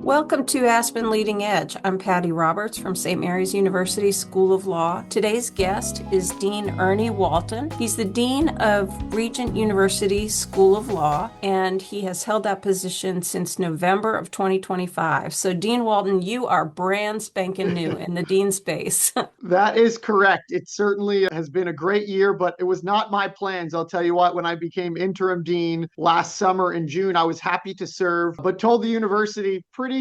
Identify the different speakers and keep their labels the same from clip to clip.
Speaker 1: Welcome to Aspen Leading Edge. I'm Patty Roberts from St. Mary's University School of Law. Today's guest is Dean Ernie Walton. He's the Dean of Regent University School of Law, and he has held that position since November of 2025. So, Dean Walton, you are brand spanking new in the dean space.
Speaker 2: That is correct. It certainly has been a great year, but it was not my plans. I'll tell you what, when I became interim dean last summer in June, I was happy to serve, but told the university pretty,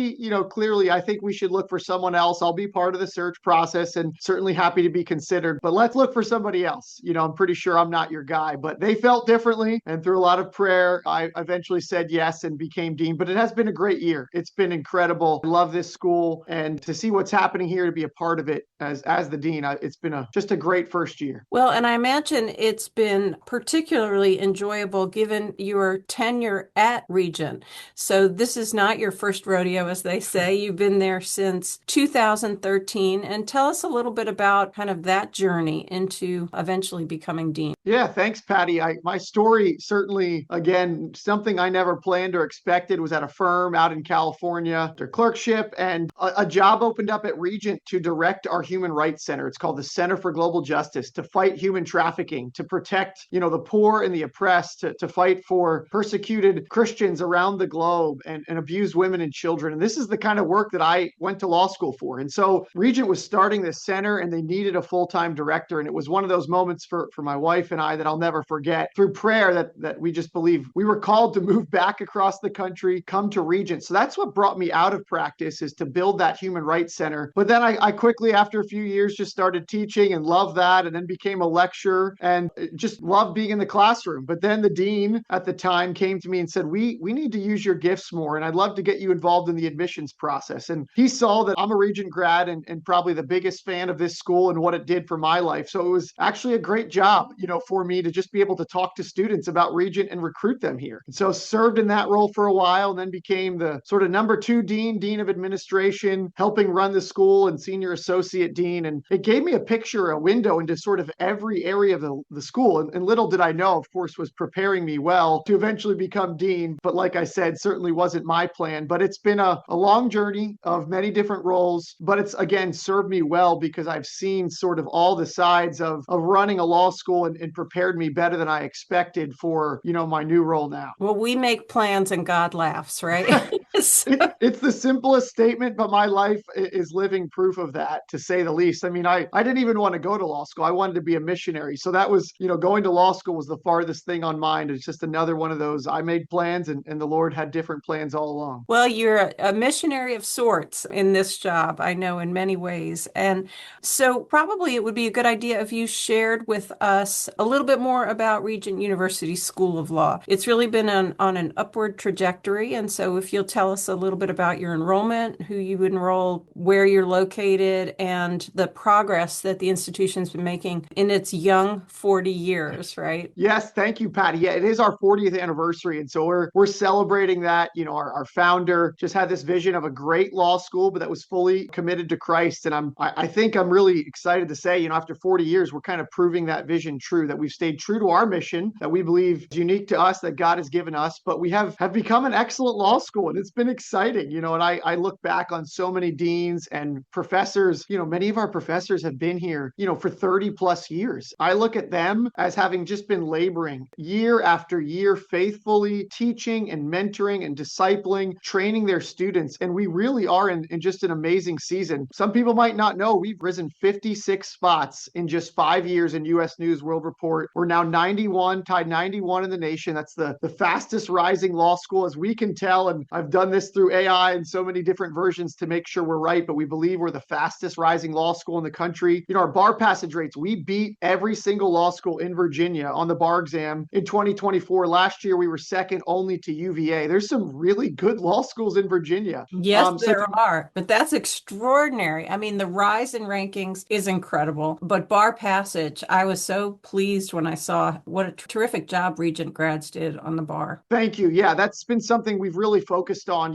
Speaker 2: clearly, I think we should look for someone else. I'll be part of the search process and certainly happy to be considered, but let's look for somebody else. I'm pretty sure I'm not your guy, but they felt differently. And through a lot of prayer, I eventually said yes and became dean, but it has been a great year. It's been incredible. I love this school, and to see what's happening here, to be a part of it as the dean, it's been just a great first year.
Speaker 1: Well, and I imagine it's been particularly enjoyable given your tenure at Regent. So this is not your first rodeo, as they say. You've been there since 2013. And tell us a little bit about kind of that journey into eventually becoming dean.
Speaker 2: Yeah, thanks, Patty. My story certainly, again, something I never planned or expected, was at a firm out in California, their clerkship, and a job opened up at Regent to direct our Human Rights Center. It's called the Center for Global Justice, to fight human trafficking, to protect, the poor and the oppressed, to fight for persecuted Christians around the globe and abused women and children. And this is the kind of work that I went to law school for. And so Regent was starting this center and they needed a full-time director. And it was one of those moments for my wife and I that I'll never forget. Through prayer, that we just believe we were called to move back across the country, come to Regent. So that's what brought me out of practice, is to build that Human Rights Center. But then I quickly, after a few years, just started teaching and loved that, and then became a lecturer and just loved being in the classroom. But then the dean at the time came to me and said, we need to use your gifts more, and I'd love to get you involved in the admissions process. And he saw that I'm a Regent grad and probably the biggest fan of this school and what it did for my life. So it was actually a great job, for me to just be able to talk to students about Regent and recruit them here. And so served in that role for a while, and then became the sort of number two dean of administration, helping run the school, and senior associate dean. And it gave me a window into sort of every area of the school. And little did I know, of course, was preparing me well to eventually become dean. But like I said, certainly wasn't my plan. But it's been a long journey of many different roles. But it's, again, served me well because I've seen sort of all the sides of running a law school, and prepared me better than I expected for, my new role now.
Speaker 1: Well, we make plans and God laughs, right?
Speaker 2: It's the simplest statement, but my life is living proof of that, to say the least. I mean, I didn't even want to go to law school. I wanted to be a missionary. So that was, going to law school was the farthest thing on mind. It's just another one of those, I made plans and the Lord had different plans all along.
Speaker 1: Well, you're a missionary of sorts in this job, I know, in many ways. And so probably it would be a good idea if you shared with us a little bit more about Regent University School of Law. It's really been on an upward trajectory. And so if you'll tell us a little bit about your enrollment, who you enroll, where you're located, and the progress that the institution's been making in its young 40 years, right?
Speaker 2: Yes, thank you, Patty. Yeah, it is our 40th anniversary. And so we're celebrating that. Our founder just had this vision of a great law school, but that was fully committed to Christ. And I think I'm really excited to say, after 40 years, we're kind of proving that vision true, that we've stayed true to our mission that we believe is unique to us, that God has given us, but we have become an excellent law school. And it's been exciting, and I look back on so many deans and professors. Many of our professors have been here, for 30 plus years. I look at them as having just been laboring year after year, faithfully teaching and mentoring and discipling, training their students. And we really are in just an amazing season. Some people might not know we've risen 56 spots in just 5 years in US News World Report. We're now tied 91 in the nation. That's the fastest rising law school, as we can tell. And I've done this through AI and so many different versions to make sure we're right, but we believe we're the fastest rising law school in the country. Our bar passage rates, we beat every single law school in Virginia on the bar exam in 2024. Last year, we were second only to UVA. There's some really good law schools in Virginia.
Speaker 1: Yes, there are, but that's extraordinary. I mean, the rise in rankings is incredible, but bar passage, I was so pleased when I saw what a terrific job Regent grads did on the bar.
Speaker 2: Thank you. Yeah, that's been something we've really focused on.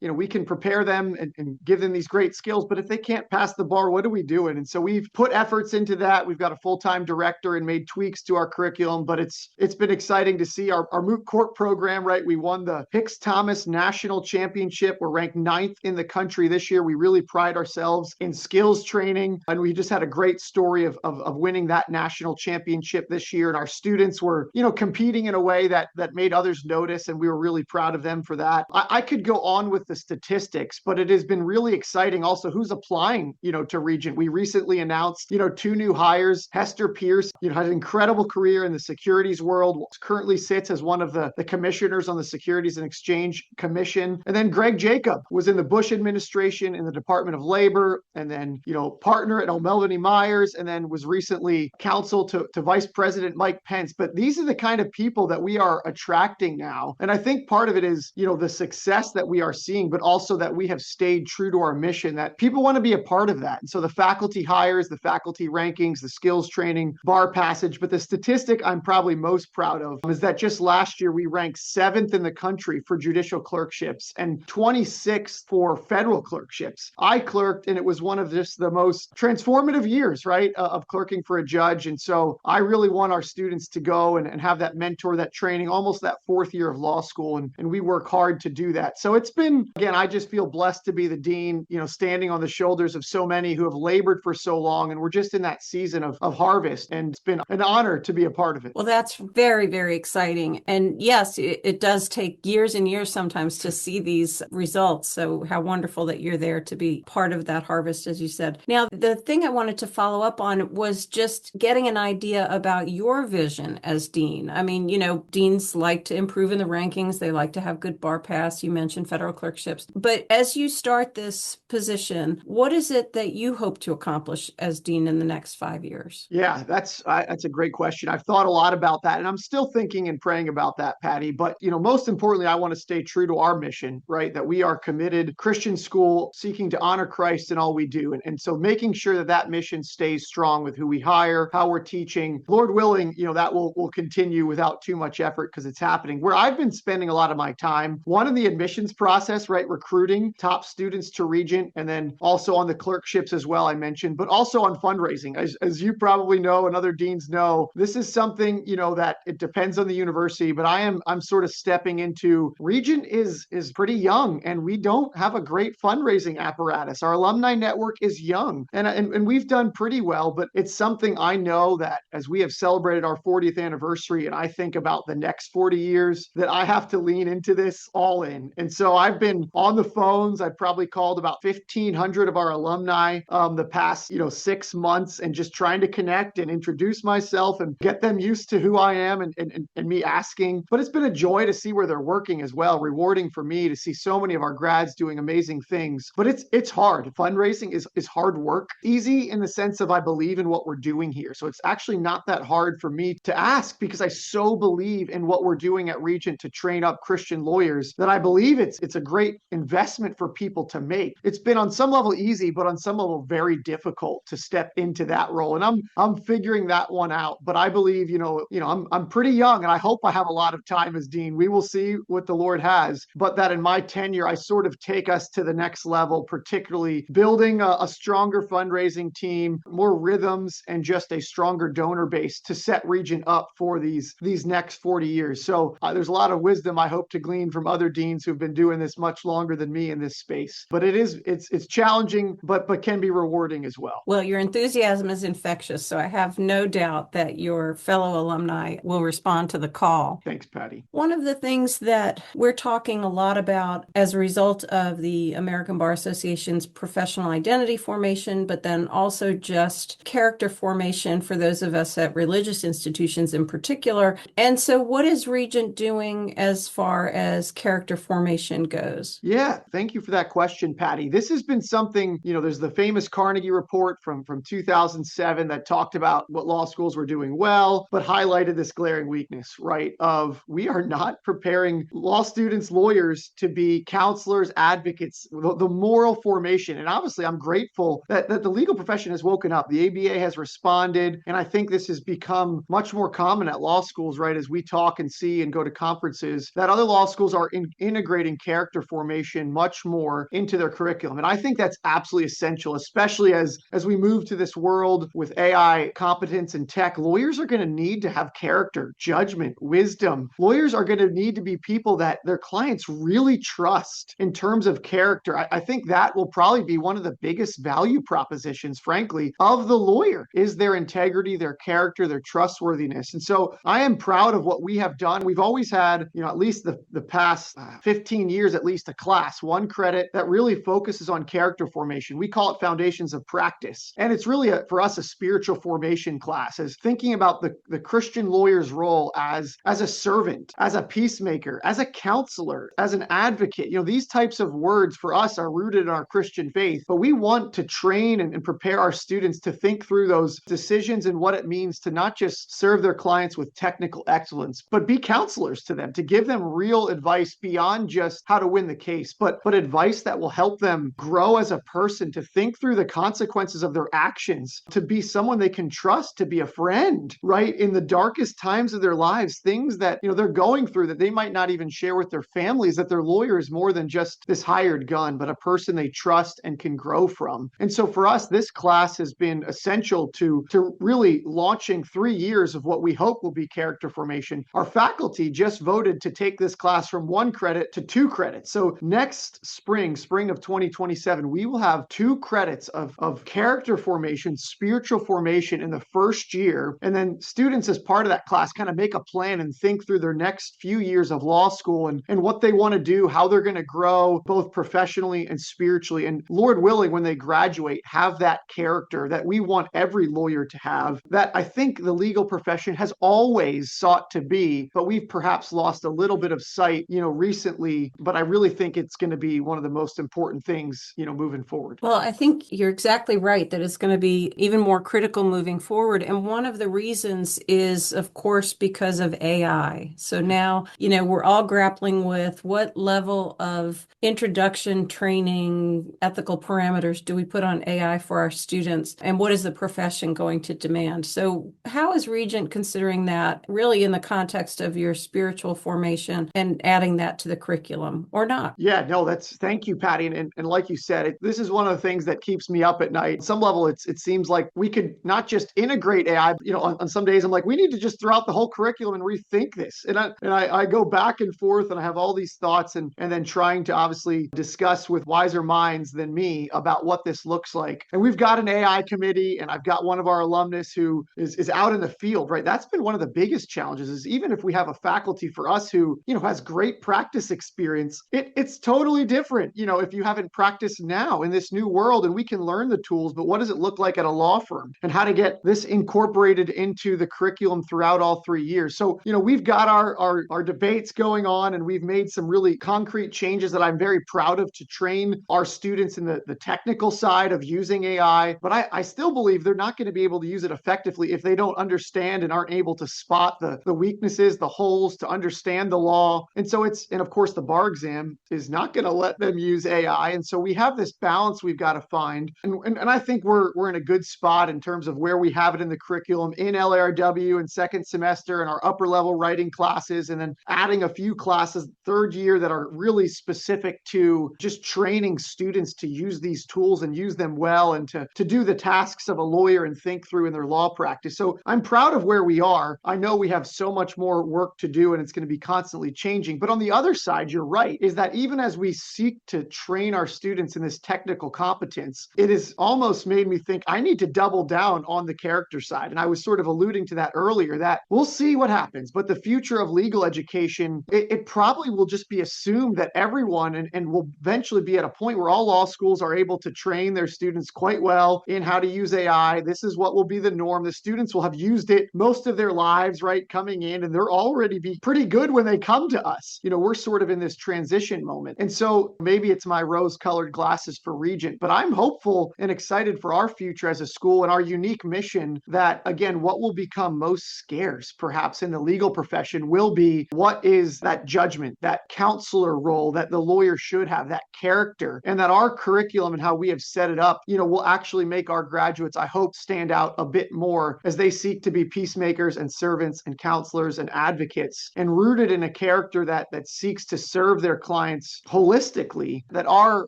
Speaker 2: We can prepare them and give them these great skills, but if they can't pass the bar, what are we doing? And so we've put efforts into that. We've got a full-time director and made tweaks to our curriculum, but it's been exciting to see our moot court program, right? We won the Hicks Thomas National Championship clerkship. We're ranked ninth in the country this year. We really pride ourselves in skills training. And we just had a great story of winning that national championship this year. And our students were, competing in a way that made others notice. And we were really proud of them for that. I could go on with the statistics, but it has been really exciting also who's applying, to Regent. We recently announced, two new hires. Hester Pierce, had an incredible career in the securities world, currently sits as one of the commissioners on the Securities and Exchange Commission. And then Greg Jacob was in the Bush administration in the Department of Labor, and then, partner at O'Melveny Myers, and then was recently counsel to Vice President Mike Pence. But these are the kind of people that we are attracting now. And I think part of it is, the success that we are seeing, but also that we have stayed true to our mission, that people want to be a part of that. And so the faculty hires, the faculty rankings, the skills training, bar passage. But the statistic I'm probably most proud of is that just last year we ranked 7th in the country for judicial clerkships and 26th for federal clerkships. I clerked, and it was one of just the most transformative years, right, of clerking for a judge. And so I really want our students to go and have that mentor, that training, almost that 4th year of law school. And we work hard to do that. So it's been, again, I just feel blessed to be the dean, standing on the shoulders of so many who have labored for so long. And we're just in that season of harvest. And it's been an honor to be a part of it.
Speaker 1: Well, that's very, very exciting. And yes, it does take years and years sometimes to see these results. So how wonderful that you're there to be part of that harvest, as you said. Now, the thing I wanted to follow up on was just getting an idea about your vision as dean. I mean, deans like to improve in the rankings. They like to have good bar pass. You mentioned federal clerkships. But as you start this position, what is it that you hope to accomplish as dean in the next 5 years?
Speaker 2: Yeah, that's a great question. I've thought a lot about that, and I'm still thinking and praying about that, Patty. But, most importantly, I want to stay true to our mission, right? That we are committed Christian school seeking to honor Christ in all we do. And so making sure that that mission stays strong with who we hire, how we're teaching, Lord willing, that will continue without too much effort because it's happening. Where I've been spending a lot of my time, one in the admissions process, right? Recruiting top students to Regent, and then also on the clerkships as well, I mentioned, but also on fundraising. As you probably know, and other deans know, this is something, that it depends on the university, but I'm sort of stepping into Regent is pretty young, and we don't have a great fundraising apparatus. Our alumni network is young, and we've done pretty well, but it's something I know that as we have celebrated our 40th anniversary, and I think about the next 40 years, that I have to lean into this all in. And so I've been on the phones. I've probably called about 1,500 of our alumni the past, 6 months, and just trying to connect and introduce myself and get them used to who I am and me asking. But it's been a joy to see where they're working as well, rewarding for me to see so many of our grads doing amazing things. But it's hard. Fundraising is hard work. Easy in the sense of I believe in what we're doing here. So it's actually not that hard for me to ask because I so believe in what we're doing at Regent to train up Christian lawyers that I believe it's a great investment for people to make. It's been on some level easy, but on some level very difficult to step into that role. And I'm figuring that one out. But I believe, I'm pretty young, and I hope I have a lot of time as dean. We will see what the Lord has, but that in my tenure, I sort of take us to the next level, particularly building a stronger fundraising team, more rhythms, and just a stronger donor base to set Regent up for these next 40 years. So there's a lot of wisdom I hope to glean from other deans who've been doing this much longer than me in this space. But it's challenging, but can be rewarding as well.
Speaker 1: Well, your enthusiasm is infectious, so I have no doubt that your fellow alumni will respond to the call.
Speaker 2: Thanks, Patty.
Speaker 1: One of the things that we're talking a lot about as a result of the American Bar Association's professional identity formation, but then also just character formation for those of us at religious institutions in particular. And so what is Regent doing as far as character formation goes?
Speaker 2: Yeah, thank you for that question, Patty. This has been something, there's the famous Carnegie report from 2007 that talked about what law schools were doing well, but highlighted this glaring weakness, right? Of we are not preparing law students, lawyers to be counselors, advocates, the moral formation. And obviously, I'm grateful that the legal profession has woken up. The ABA has responded. And I think this has become much more common at law schools, right? As we talk and see and go to conferences, that other law schools are integrating character formation much more into their curriculum. And I think that's absolutely essential, especially as we move to this world with AI competence and tech. Lawyers are going to need to have character, judgment, wisdom. Lawyers are going to need to be people that their clients really trust. trust in terms of character, I think that will probably be one of the biggest value propositions, frankly, of the lawyer is their integrity, their character, their trustworthiness. And so I am proud of what we have done. We've always had, at least the past 15 years, at least a class, one credit that really focuses on character formation. We call it Foundations of Practice. And it's really, for us, a spiritual formation class, as thinking about the Christian lawyer's role as a servant, as a peacemaker, as a counselor, as an advocate. These types of words for us are rooted in our Christian faith, but we want to train and prepare our students to think through those decisions and what it means to not just serve their clients with technical excellence, but be counselors to them, to give them real advice beyond just how to win the case, but advice that will help them grow as a person, to think through the consequences of their actions, to be someone they can trust, to be a friend, right? In the darkest times of their lives, things that, they're going through that they might not even share with their families, that their lawyer is more than just this hired gun, but a person they trust and can grow from. And so for us, this class has been essential to really launching 3 years of what we hope will be character formation. Our faculty just voted to take this class from 1 credit to 2 credits. So next spring of 2027, we will have 2 credits of character formation, spiritual formation in the first year. And then students, as part of that class, kind of make a plan and think through their next few years of law school and what they want to do, how they're going to grow both professionally and spiritually. And Lord willing, when they graduate, have that character that we want every lawyer to have, that I think the legal profession has always sought to be, but we've perhaps lost a little bit of sight, recently. But I really think it's going to be one of the most important things, moving forward.
Speaker 1: Well, I think you're exactly right that it's going to be even more critical moving forward. And one of the reasons is, of course, because of AI. So now, we're all grappling with what level of introduction training, ethical parameters do we put on AI for our students? And what is the profession going to demand? So how is Regent considering that really in the context of your spiritual formation and adding that to the curriculum, or not?
Speaker 2: Yeah, no, thank you, Patty. And like you said, this is one of the things that keeps me up at night. On some level, it seems like we could not just integrate AI, on some days I'm like, we need to just throw out the whole curriculum and rethink this. And I go back and forth and I have all these thoughts and then trying to obviously discuss with wiser minds than me about what this looks like. And we've got an AI committee, and I've got one of our alumnus who is out in the field, right? That's been one of the biggest challenges, is even if we have a faculty for us who, has great practice experience, it's totally different, if you haven't practiced now in this new world. And we can learn the tools, but what does it look like at a law firm, and how to get this incorporated into the curriculum throughout all 3 years? So, we've got our debates going on, and we've made some really concrete changes that I'm very proud of to train our students in the technical side of using AI. But I still believe they're not going to be able to use it effectively if they don't understand and aren't able to spot the weaknesses, the holes, to understand the law. And so and of course, the bar exam is not going to let them use AI. And so we have this balance we've got to find. And I think we're in a good spot in terms of where we have it in the curriculum, in LARW and second semester, and our upper level writing classes, and then adding a few classes third year that are really specific to just training students to use these tools and use them well, and to do the tasks of a lawyer and think through in their law practice. So I'm proud of where we are. I know we have so much more work to do, and it's going to be constantly changing. But on the other side, you're right, is that even as we seek to train our students in this technical competence, it has almost made me think I need to double down on the character side. And I was sort of alluding to that earlier, that we'll see what happens. But the future of legal education, it probably will just be assumed that everyone, and will eventually be at a point where all law schools are able to train their students quite well in how to use AI. This is what will be the norm. The students will have used it most of their lives, right, coming in, and they're already be pretty good when they come to us. We're sort of in this transition moment. And so maybe it's my rose-colored glasses for Regent, but I'm hopeful and excited for our future as a school and our unique mission that, again, what will become most scarce perhaps in the legal profession will be, what is that judgment, that counselor role that the lawyer should have, that character, and that our curriculum and how we have set it up, will actually make our graduates, I hope, stand out a bit more as they seek to be peacemakers and servants and counselors and advocates, and rooted in a character that seeks to serve their clients holistically, that our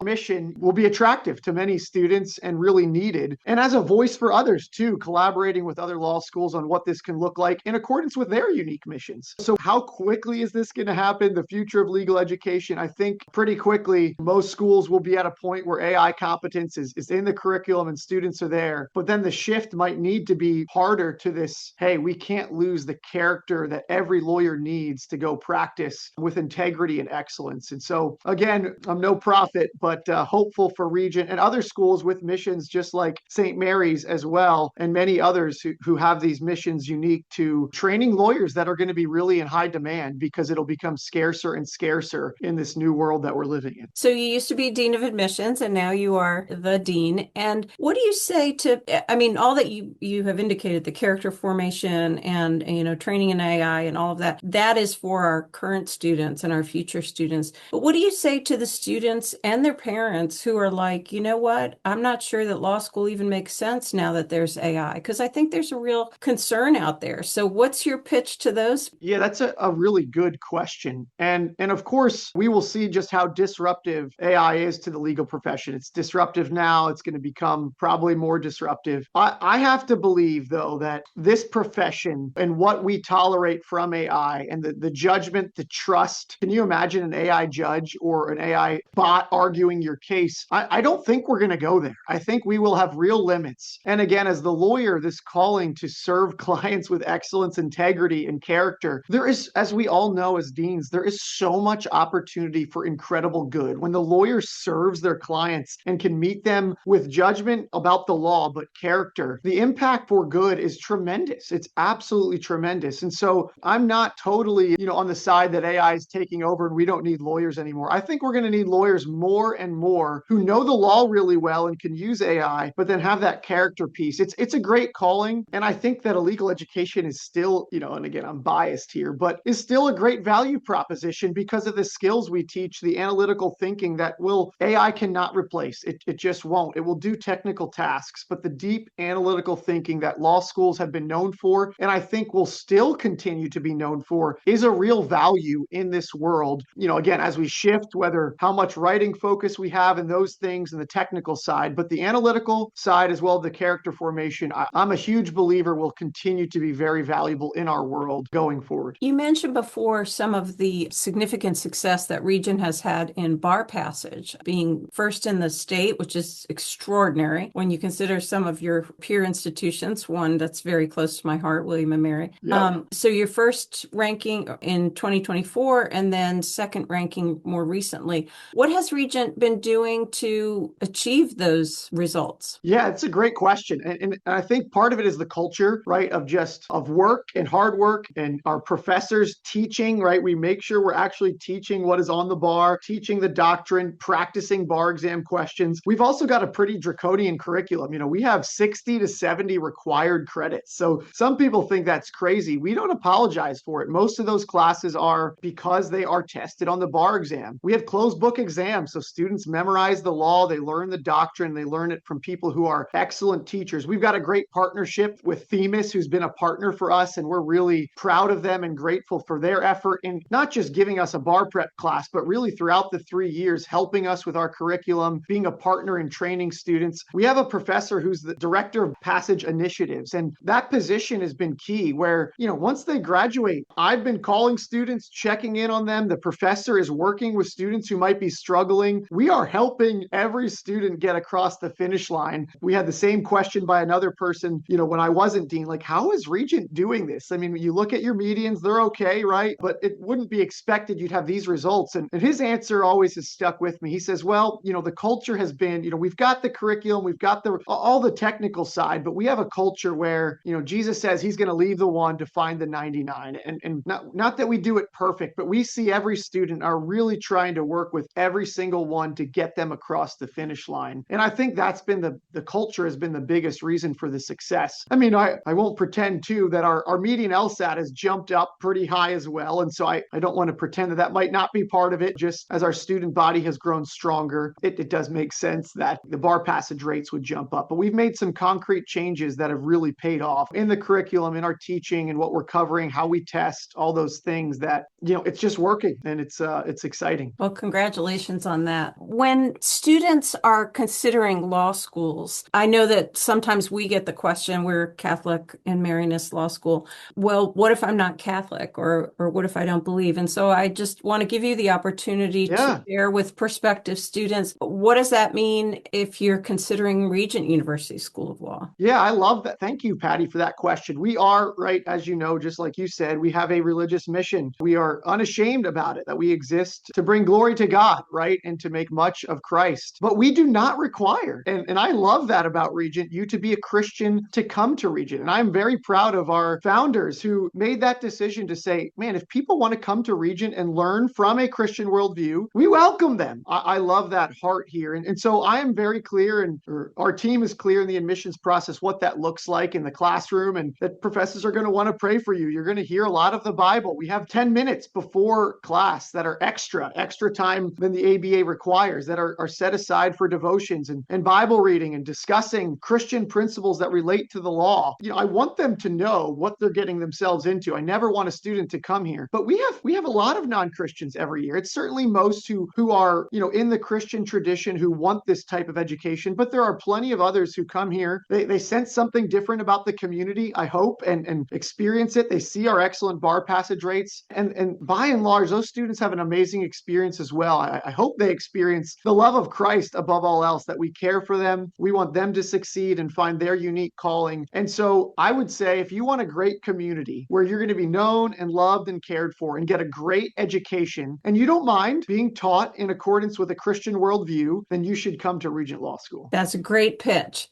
Speaker 2: mission will be attractive to many students and really needed. And as a voice for others too, collaborating with other law schools on what this can look like in accordance with their unique missions. So how quickly is this going to happen? The future of legal education, I think pretty quickly, most schools will be at a point where AI competence is in the curriculum and students are there. But then the shift might need to be harder to this, hey, we can't lose the character that every lawyer needs to go practice with integrity and excellence. And so, again, I'm no prophet, but hopeful for Regent and other schools with missions just like St. Mary's as well, and many others who have these missions unique to training lawyers that are going to be really in high demand because it'll become scarcer and scarcer in this new world that we're living in.
Speaker 1: So you used to be dean of admissions and now you are the dean. And what do you say to, I mean, all that you have indicated, the character formation and, training in AI and all of that, that is for our current students and our future students. But what do you say to the students and their parents who are like, you know what, I'm not sure that law school even makes sense now that there's AI, because I think there's a real concern out there. So what's your pitch to those?
Speaker 2: Yeah, that's a really good question. And of course, we will see just how disruptive AI is to the legal profession. It's disruptive now, it's going to become probably more disruptive. I have to believe, though, that this profession and what we tolerate from AI and the judgment, the trust. Can you imagine an AI judge or an AI bot arguing your case? I don't think we're going to go there. I think we will have real limits. And again, as the lawyer, this calling to serve clients with excellence, integrity, and character, there is, as we all know as deans, there is so much opportunity for incredible good. When the lawyer serves their clients and can meet them with judgment about the law, but character, the impact for good is tremendous. It's absolutely tremendous. And so I'm not totally, on the side that AI is taking over and we don't need lawyers anymore. I think we're going to need lawyers more and more who know the law really well and can use AI, but then have that character piece. It's a great calling. And I think that a legal education is still, and again, I'm biased here, but is still a great value proposition because of the skills we teach, the analytical thinking that AI cannot replace. It just won't. It will do technical tasks, but the deep analytical thinking that law schools have been known for, and I think will still continue to be known for, is a real value in this world. Again, as we shift, whether how much writing focus we have in those things and the technical side, but the analytical side as well, the character formation, I'm a huge believer will continue to be very valuable in our world going forward.
Speaker 1: You mentioned before some of the significant success that Regent has had in bar passage, being first in the state, which is extraordinary when you consider some of your peer institutions, one that's very close to my heart, William and Mary.
Speaker 2: Yep.
Speaker 1: So your first ranking in 2024 and then second ranking more recently. What has Regent been doing to achieve those results?
Speaker 2: Yeah, it's a great question. And I think part of it is the culture, right, of work and hard work and our professors teaching, right? We make sure we're actually teaching what is on the bar, teaching the doctrine, practicing bar exam questions. We've also got a pretty draconian curriculum. We have 60 to 70 required credits. So some people think that's crazy. We don't apologize for it. Most of those classes are because they are tested on the bar exam. We have closed book exams. So students memorize the law, they learn the doctrine, they learn it from people who are excellent teachers. We've got a great partnership with Themis, who's been a partner for us, and we're really proud of them and grateful for their effort in not just giving us a bar prep class, but really throughout the 3 years, helping us with our curriculum, being a partner in training students. We have a professor who's the director of passage initiatives, and that position has been key where, once they graduate, I've been calling students, checking in on them. The professor is working with students who might be struggling. We are helping every student get across the finish line. We had the same question by another person, when I wasn't dean, like, how is Regent doing this? I mean, you look at your medians, they're okay, right? But it wouldn't be expected you'd have these results. And his answer always has stuck with me. He says, well, the culture has been, we've got the curriculum, we've got all the technical side, but we have a culture where, Jesus says he's going to leave the one to find the 99. And not that we do it perfect, but we see every student are really trying to work with every single one to get them across the finish line. And I think that's been the culture has been the biggest reason for the success. I mean, I won't pretend too that our median LSAT has jumped up pretty high as well. And so I don't want to pretend that might not be part of it. Just as our student body has grown stronger, it does make sense that the bar passage rates would jump up. But we've made some concrete changes that have really paid off in the curriculum, in our teaching, and what we're covering, how we test, all those things that, it's just working, and it's exciting.
Speaker 1: Well, congratulations on that. When students are considering law schools, I know that sometimes we get the question, we're Catholic in Marianist Law School. Well, what if I'm not Catholic, or what if I don't believe? And so I just want to give you the opportunity to
Speaker 2: Yeah.
Speaker 1: share with prospective students. What does that mean if you're considering Regent University School of Law?
Speaker 2: Yeah, I love that. Thank you, Patty, for that question. We are, right, as you know, just like you said, we have a religious mission. We are unashamed about it, that we exist to bring glory to God, right, and to make much of Christ. But we do not require, and I love that about Regent, you to be a Christian to come to Regent. And I'm very proud of our founders who made that decision to say, man, if people want to come to Regent and learn from a Christian worldview, we welcome them. I love that heart here. And so I am very clear, and our team is clear in the admissions process what that looks like in the classroom, and that professors are going to want to pray for you. You're going to hear a lot of the Bible. We have 10 minutes before class that are extra time than the ABA requires, that are set aside for devotions and Bible reading and discussing Christian principles that relate to the law. I want them to know what they're getting themselves into. I never want a student to come here, but we have a lot of non-Christians every year. It's certainly most who are, in the Christian tradition, who want this type of education, but there are plenty of others who come here. They sense something different about the community, I hope, and experience it. They see our excellent bar passage rates. And by and large, those students have an amazing experience as well. I hope they experience the love of Christ above all else, that we care for them. We want them to succeed and find their unique calling. And so I would say, if you want a great community where you're going to be known and loved and cared for and get a great education, and you don't mind being taught in accordance with a Christian worldview, then you should come to Regent Law School.
Speaker 1: That's a great pitch.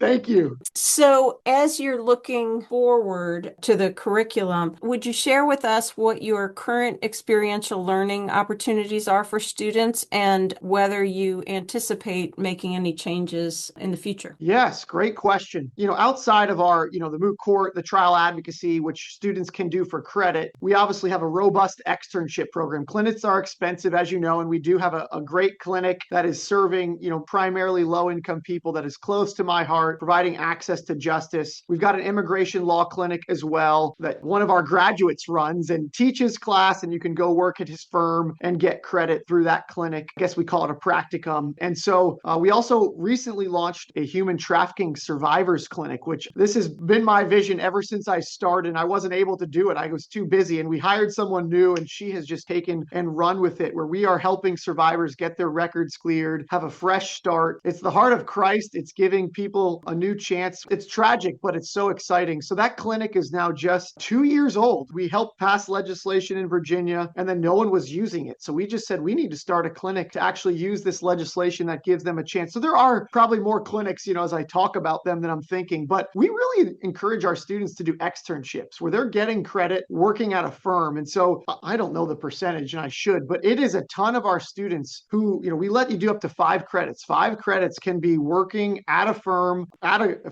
Speaker 2: Thank you.
Speaker 1: So, as you're looking forward to the curriculum, would you share with us what your current experiential learning opportunities are for students and whether you anticipate making any changes in the future?
Speaker 2: Yes, great question. Outside of our, the moot court, the trial advocacy, which students can do for credit, we obviously have a robust externship program. Clinics are expensive, as you know, and we do have a great clinic that is serving, primarily low-income people, that is close to my heart, providing access to justice. We've got an immigration law clinic as well that one of our graduates runs and teaches class, and you can go work at his firm and get credit through that clinic. I guess we call it a practicum. And so we also recently launched a human trafficking survivors clinic, which this has been my vision ever since I started, and I wasn't able to do it. I was too busy, and we hired someone new, and she has just taken and run with it, where we are helping survivors get their records cleared, have a fresh start. It's the heart of Christ. It's giving people a new chance. It's tragic, but it's so exciting. So that clinic is now just 2 years old. We helped pass legislation in Virginia, and then no one was using it. So we just said, we need to start a clinic to actually use this legislation that gives them a chance. So there are probably more clinics, as I talk about them, than I'm thinking, but we really encourage our students to do externships where they're getting credit working at a firm. And so I don't know the percentage, and I should, but it is a ton of our students who, we let you do up to 5 credits. 5 credits can be working at a firm,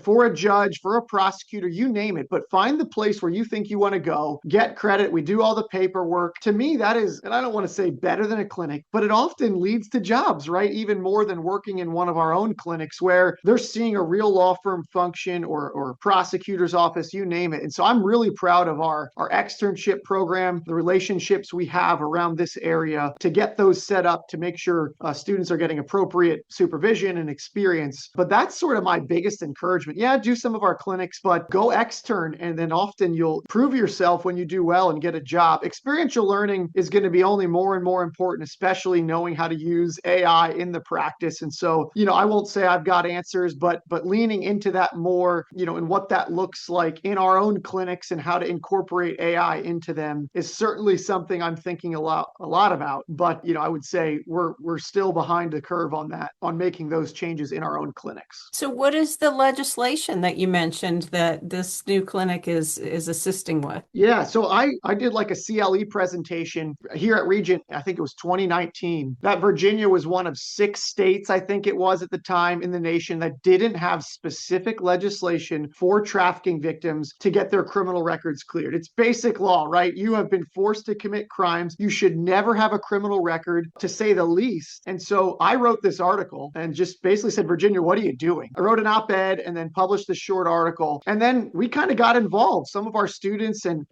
Speaker 2: for a judge, for a prosecutor, you name it, but find the place where you think you want to go, get credit. We do all the paperwork. To me, that is, and I don't want to say better than a clinic, but it often leads to jobs, right? Even more than working in one of our own clinics where they're seeing a real law firm function or prosecutor's office, you name it. And so I'm really proud of our externship program, the relationships we have around this area to get those set up to make sure students are getting appropriate supervision and experience. But that's sort of my biggest encouragement. Yeah, do some of our clinics, but go extern, and then often you'll prove yourself when you do well and get a job. Experiential learning is going to be only more and more important, especially knowing how to use AI in the practice. And so, I won't say I've got answers, but leaning into that more, and what that looks like in our own clinics and how to incorporate AI into them is certainly something I'm thinking a lot about. But, I would say we're still behind the curve on that, on making those changes in our own clinics.
Speaker 1: So, what is the legislation that you mentioned that this new clinic is assisting with?
Speaker 2: Yeah, so I did like a CLE presentation here at Regent. I think it was 2019. That Virginia was one of 6 states, I think it was at the time, in the nation that didn't have specific legislation for trafficking victims to get their criminal records cleared. It's basic law, right? You have been forced to commit crimes. You should never have a criminal record, to say the least. And so I wrote this article and just basically said, Virginia, what are you doing? I wrote wrote an op-ed and then published the short article. And then we kind of got involved. Some of our students and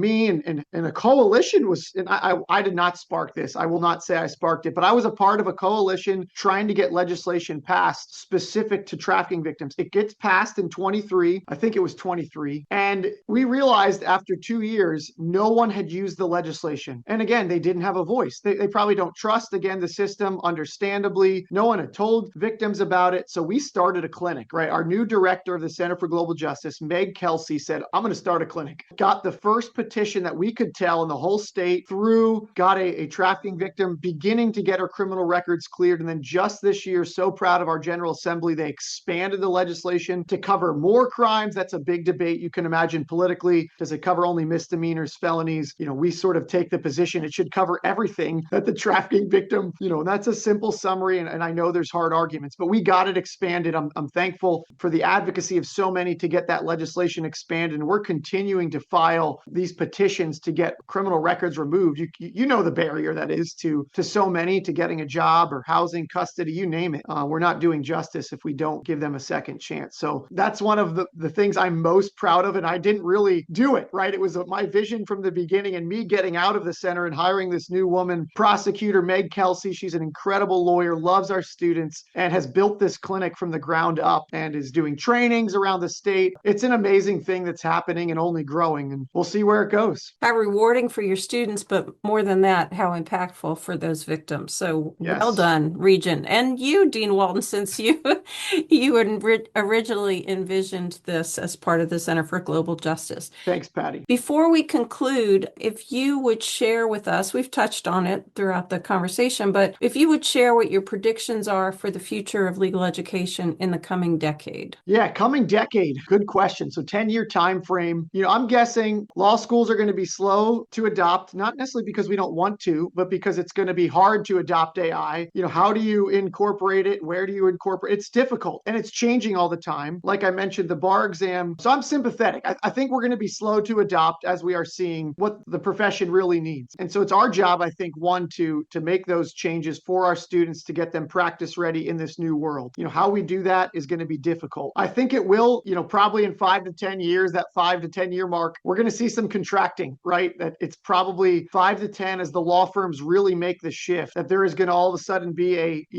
Speaker 2: me and a coalition was, and I did not spark this. I will not say I sparked it, but I was a part of a coalition trying to get legislation passed specific to trafficking victims. It gets passed in 23. I think it was 23. And we realized after 2 years, no one had used the legislation. And again, they didn't have a voice. They probably don't trust, again, the system, understandably. No one had told victims about it. So we started a clinic, right? Our new director of the Center for Global Justice, Meg Kelsey, said, I'm going to start a clinic. Got the first petition that we could tell in the whole state through, got a trafficking victim beginning to get her criminal records cleared. And then just this year, so proud of our General Assembly, they expanded the legislation to cover more crimes. That's a big debate you can imagine politically. Does it cover only misdemeanors, felonies? We sort of take the position it should cover everything that the trafficking victim, and that's a simple summary. And I know there's hard arguments, but we got it expanded. I'm thankful for the advocacy of so many to get that legislation expanded. And we're continuing to file these petitions to get criminal records removed. You know the barrier that is to so many to getting a job or housing, custody, you name it. We're not doing justice if we don't give them a second chance. So that's one of the things I'm most proud of. And I didn't really do it, right? It was my vision from the beginning and me getting out of the center and hiring this new woman, prosecutor Meg Kelsey. She's an incredible lawyer, loves our students, and has built this clinic from the ground up and is doing trainings around the state. It's an amazing thing that's happening and only growing, and we'll see where it goes.
Speaker 1: How rewarding for your students, but more than that, how impactful for those victims. So
Speaker 2: Yes.
Speaker 1: well done, Regent. And you, Dean Walton, since you originally envisioned this as part of the Center for Global Justice.
Speaker 2: Thanks, Patty.
Speaker 1: Before we conclude, if you would share with us, we've touched on it throughout the conversation, but if you would share what your predictions are for the future of legal education in the coming decade.
Speaker 2: Yeah, coming decade. Good question. So 10-year time frame. I'm guessing law schools are going to be slow to adopt, not necessarily because we don't want to, but because it's going to be hard to adopt AI. How do you incorporate it? Where do you incorporate? It's difficult and it's changing all the time. Like I mentioned, the bar exam. So I'm sympathetic. I think we're going to be slow to adopt as we are seeing what the profession really needs. And so it's our job, I think, one, to make those changes for our students to get them practice ready in this new world. How we do that is going to be difficult. I think it will, probably in 5 to 10 years, that 5 to 10 year mark, we're going to see some contracting, right? That it's probably 5 to 10 as the law firms really make the shift, that there is going to all of a sudden be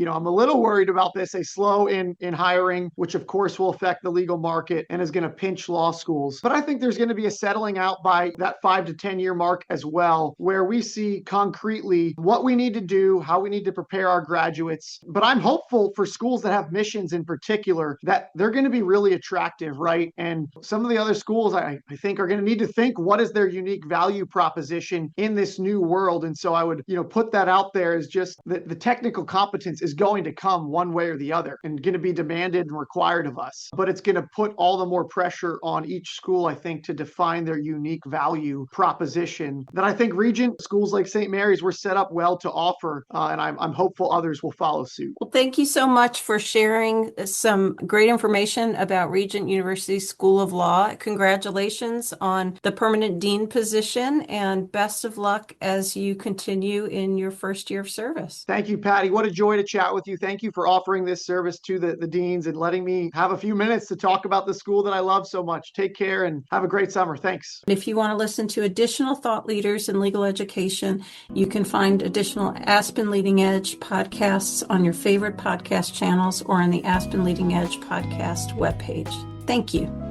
Speaker 2: I'm a little worried about this, a slow in hiring, which of course will affect the legal market and is going to pinch law schools. But I think there's going to be a settling out by that 5 to 10 year mark as well, where we see concretely what we need to do, how we need to prepare our graduates. But I'm hopeful for schools that have missions in particular that they're going to be really attractive, right? And some of the other schools I think are going to need to think, what is their unique value proposition in this new world? And so I would, put that out there as just the technical competence is going to come one way or the other and going to be demanded and required of us. But it's going to put all the more pressure on each school, I think, to define their unique value proposition that I think Regent schools like St. Mary's were set up well to offer. And I'm hopeful others will follow suit.
Speaker 1: Well, thank you so much for sharing some great information about Regent University School of Law. Congratulations on the permanent dean position and best of luck as you continue in your first year of service.
Speaker 2: Thank you, Patty. What a joy to chat with you. Thank you for offering this service to the deans and letting me have a few minutes to talk about the school that I love so much. Take care and have a great summer. Thanks.
Speaker 1: If you want to listen to additional thought leaders in legal education, you can find additional Aspen Leading Edge podcasts on your favorite podcast channels or on the Aspen Leading Edge podcast webpage. Thank you.